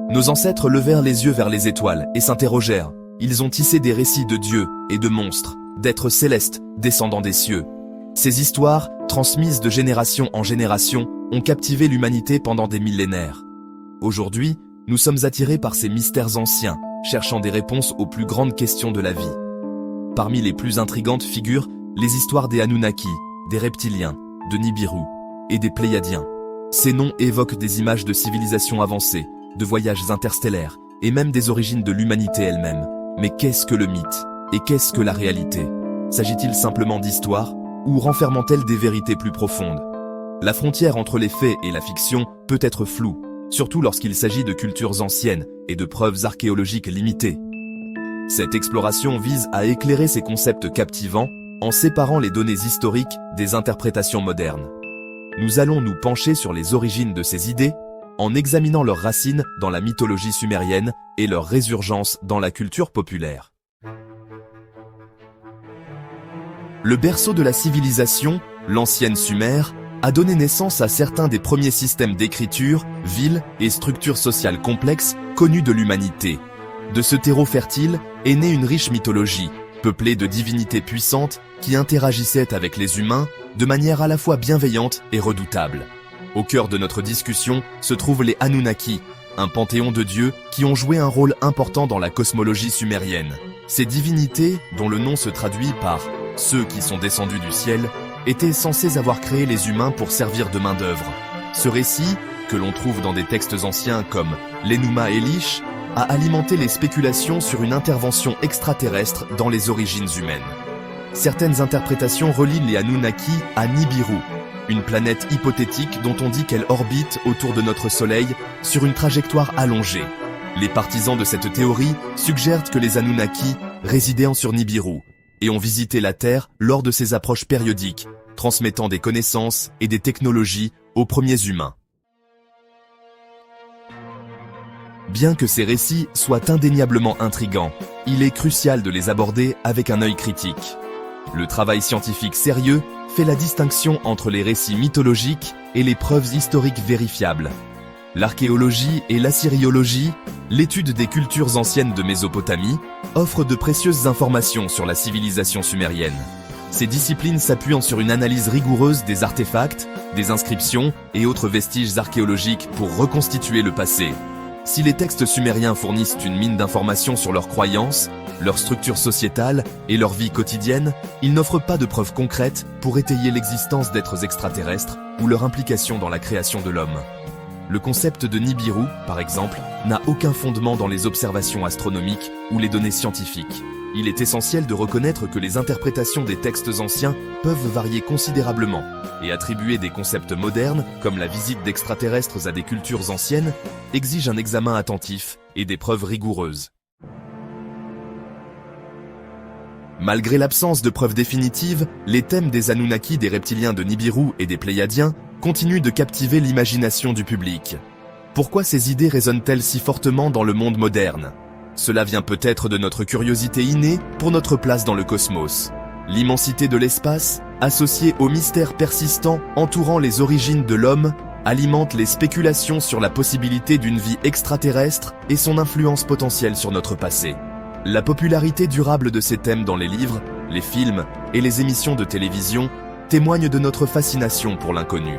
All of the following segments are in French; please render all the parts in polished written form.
Nos ancêtres levèrent les yeux vers les étoiles et s'interrogèrent. Ils ont tissé des récits de dieux et de monstres, d'êtres célestes descendant des cieux. Ces histoires, transmises de génération en génération, ont captivé l'humanité pendant des millénaires. Aujourd'hui, nous sommes attirés par ces mystères anciens, cherchant des réponses aux plus grandes questions de la vie. Parmi les plus intrigantes figurent les histoires des Anunnaki, des reptiliens, de Nibiru et des Pléiadiens. Ces noms évoquent des images de civilisations avancées, de voyages interstellaires et même des origines de l'humanité elle-même. Mais qu'est-ce que le mythe? Et qu'est-ce que la réalité? S'agit-il simplement d'histoire ou renferment-elle des vérités plus profondes? La frontière entre les faits et la fiction peut être floue, surtout lorsqu'il s'agit de cultures anciennes et de preuves archéologiques limitées. Cette exploration vise à éclairer ces concepts captivants en séparant les données historiques des interprétations modernes. Nous allons nous pencher sur les origines de ces idées en examinant leurs racines dans la mythologie sumérienne et leur résurgence dans la culture populaire. Le berceau de la civilisation, l'ancienne Sumer, a donné naissance à certains des premiers systèmes d'écriture, villes et structures sociales complexes connus de l'humanité. De ce terreau fertile est née une riche mythologie, peuplée de divinités puissantes qui interagissaient avec les humains de manière à la fois bienveillante et redoutable. Au cœur de notre discussion se trouvent les Anunnaki, un panthéon de dieux qui ont joué un rôle important dans la cosmologie sumérienne. Ces divinités, dont le nom se traduit par « ceux qui sont descendus du ciel », étaient censés avoir créé les humains pour servir de main-d'œuvre. Ce récit, que l'on trouve dans des textes anciens comme l'Enuma Elish, a alimenté les spéculations sur une intervention extraterrestre dans les origines humaines. Certaines interprétations relient les Anunnaki à Nibiru, une planète hypothétique dont on dit qu'elle orbite autour de notre Soleil sur une trajectoire allongée. Les partisans de cette théorie suggèrent que les Anunnaki résidaient sur Nibiru et ont visité la Terre lors de ces approches périodiques, transmettant des connaissances et des technologies aux premiers humains. Bien que ces récits soient indéniablement intrigants, il est crucial de les aborder avec un œil critique. Le travail scientifique sérieux fait la distinction entre les récits mythologiques et les preuves historiques vérifiables. L'archéologie et l'assyriologie, l'étude des cultures anciennes de Mésopotamie, offrent de précieuses informations sur la civilisation sumérienne. Ces disciplines s'appuient sur une analyse rigoureuse des artefacts, des inscriptions et autres vestiges archéologiques pour reconstituer le passé. Si les textes sumériens fournissent une mine d'informations sur leurs croyances, leur structure sociétale et leur vie quotidienne, ils n'offrent pas de preuves concrètes pour étayer l'existence d'êtres extraterrestres ou leur implication dans la création de l'homme. Le concept de Nibiru, par exemple, n'a aucun fondement dans les observations astronomiques ou les données scientifiques. Il est essentiel de reconnaître que les interprétations des textes anciens peuvent varier considérablement, et attribuer des concepts modernes, comme la visite d'extraterrestres à des cultures anciennes, exige un examen attentif et des preuves rigoureuses. Malgré l'absence de preuves définitives, les thèmes des Anunnaki, des reptiliens de Nibiru et des Pléiadiens continuent de captiver l'imagination du public. Pourquoi ces idées résonnent-elles si fortement dans le monde moderne? Cela vient peut-être de notre curiosité innée pour notre place dans le cosmos. L'immensité de l'espace, associée aux mystères persistants entourant les origines de l'homme, alimente les spéculations sur la possibilité d'une vie extraterrestre et son influence potentielle sur notre passé. La popularité durable de ces thèmes dans les livres, les films et les émissions de télévision témoigne de notre fascination pour l'inconnu.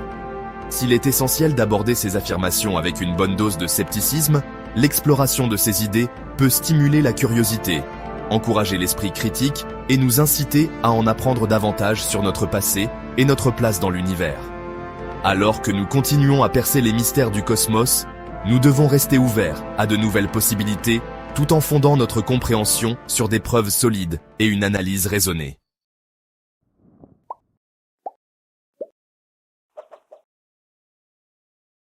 S'il est essentiel d'aborder ces affirmations avec une bonne dose de scepticisme, l'exploration de ces idées peut stimuler la curiosité, encourager l'esprit critique et nous inciter à en apprendre davantage sur notre passé et notre place dans l'univers. Alors que nous continuons à percer les mystères du cosmos, nous devons rester ouverts à de nouvelles possibilités tout en fondant notre compréhension sur des preuves solides et une analyse raisonnée.